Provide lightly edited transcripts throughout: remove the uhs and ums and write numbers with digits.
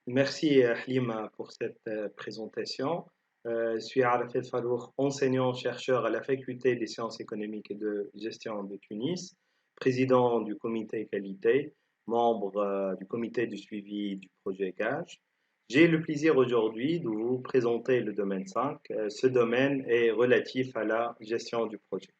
Merci Halima pour cette présentation. Je suis Arafel Farouk, enseignant-chercheur à la Faculté des sciences économiques et de gestion de Tunis, président du comité qualité, membre du comité de suivi du projet GAGE. J'ai le plaisir aujourd'hui de vous présenter le domaine 5. Ce domaine est relatif à la gestion du projet.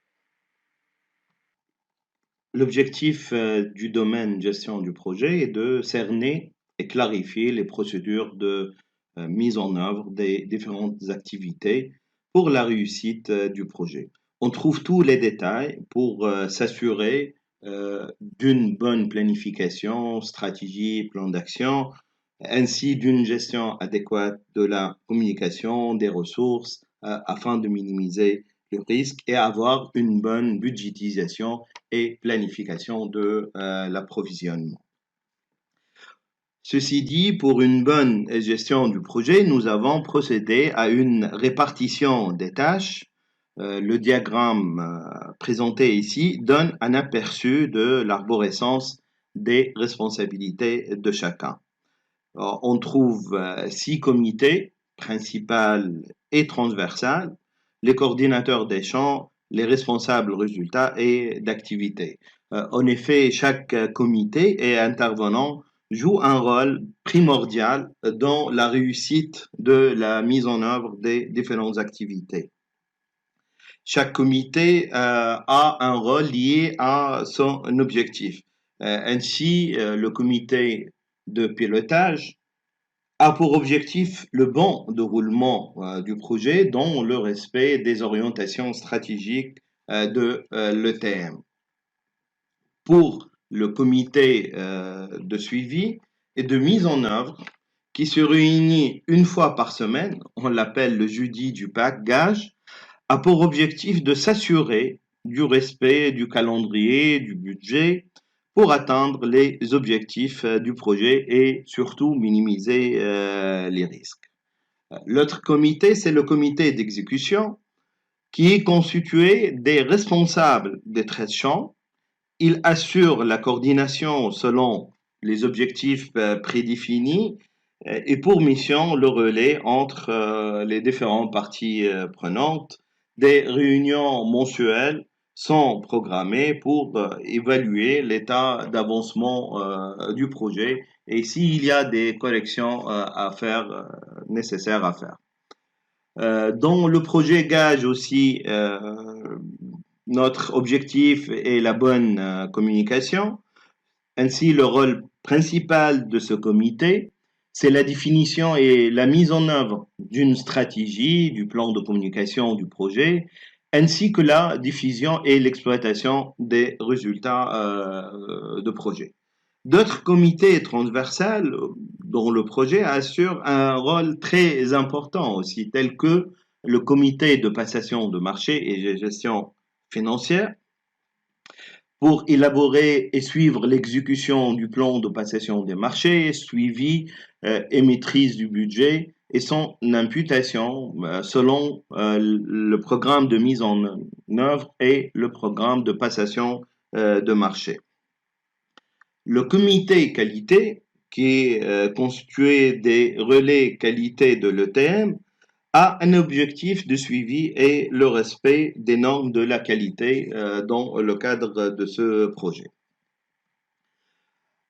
L'objectif du domaine gestion du projet est de cerner et clarifier les procédures de mise en œuvre des différentes activités pour la réussite du projet. On trouve tous les détails pour s'assurer d'une bonne planification, stratégie, plan d'action, ainsi d'une gestion adéquate de la communication, des ressources, afin de minimiser le risque et avoir une bonne budgétisation et planification de l'approvisionnement. Ceci dit, pour une bonne gestion du projet, nous avons procédé à une répartition des tâches. Le diagramme présenté ici donne un aperçu de l'arborescence des responsabilités de chacun. Alors, on trouve 6 comités, principal et transversal, les coordinateurs des champs, les responsables résultats et d'activités. En effet, chaque comité et intervenant joue un rôle primordial dans la réussite de la mise en œuvre des différentes activités. Chaque comité a un rôle lié à son objectif. Ainsi, le comité de pilotage a pour objectif le bon déroulement du projet dans le respect des orientations stratégiques de l'ETM. Pour le comité de suivi et de mise en œuvre, qui se réunit une fois par semaine, on l'appelle le jeudi du PAC gage, a pour objectif de s'assurer du respect du calendrier, du budget, pour atteindre les objectifs du projet et surtout minimiser les risques. L'autre comité, c'est le comité d'exécution qui est constitué des responsables des 13 champs. Il assure la coordination selon les objectifs prédéfinis et pour mission le relais entre les différentes parties prenantes. Des réunions mensuelles sont programmées pour évaluer l'état d'avancement du projet et s'il y a des corrections à faire, nécessaires à faire. Dans le projet Gage aussi, notre objectif est la bonne communication. Ainsi, le rôle principal de ce comité, c'est la définition et la mise en œuvre d'une stratégie, du plan de communication du projet, ainsi que la diffusion et l'exploitation des résultats de projet. D'autres comités transversales dont le projet assure un rôle très important aussi, tels que le comité de passation de marché et de gestion financière, pour élaborer et suivre l'exécution du plan de passation des marchés, suivi et maîtrise du budget et son imputation selon le programme de mise en œuvre et le programme de passation de marché. Le comité qualité, qui est constitué des relais qualité de l'ETM, a un objectif de suivi et le respect des normes de la qualité dans le cadre de ce projet.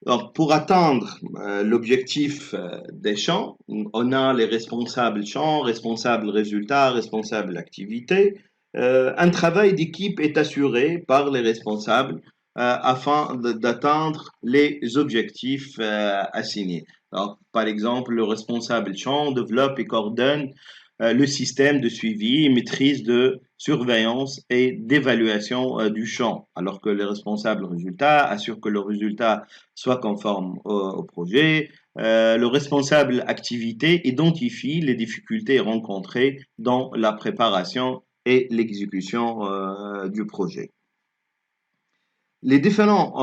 Alors, pour atteindre l'objectif des champs, on a les responsables champs, responsables résultats, responsables activités. Un travail d'équipe est assuré par les responsables afin d'atteindre les objectifs assignés. Alors, par exemple, le responsable champ développe et coordonne le système de suivi et maîtrise de surveillance et d'évaluation du champ, alors que le responsable résultat assure que le résultat soit conforme au projet. Le responsable activité identifie les difficultés rencontrées dans la préparation et l'exécution du projet. Les différents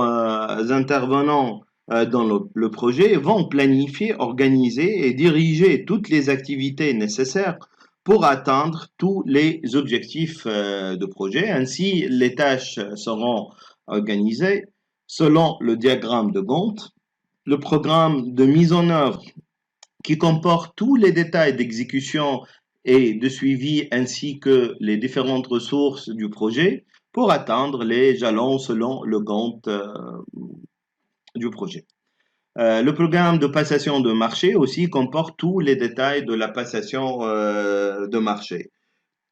intervenants dans le projet vont planifier, organiser et diriger toutes les activités nécessaires pour atteindre tous les objectifs de projet. Ainsi, les tâches seront organisées selon le diagramme de Gantt. Le programme de mise en œuvre qui comporte tous les détails d'exécution et de suivi ainsi que les différentes ressources du projet pour atteindre les jalons selon le Gantt du projet. Le programme de passation de marché aussi comporte tous les détails de la passation de marché.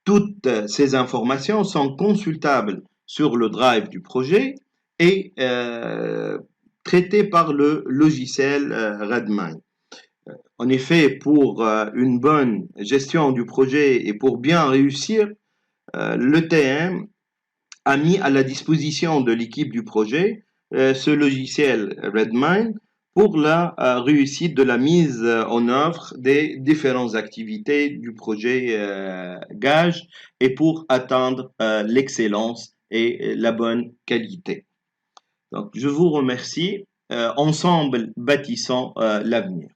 Toutes ces informations sont consultables sur le drive du projet et traitées par le logiciel Redmine. En effet, pour une bonne gestion du projet et pour bien réussir, l'ETM a mis à la disposition de l'équipe du projet ce logiciel Redmine pour la réussite de la mise en œuvre des différentes activités du projet Gage et pour atteindre l'excellence et la bonne qualité. Donc, je vous remercie. Ensemble, bâtissons l'avenir.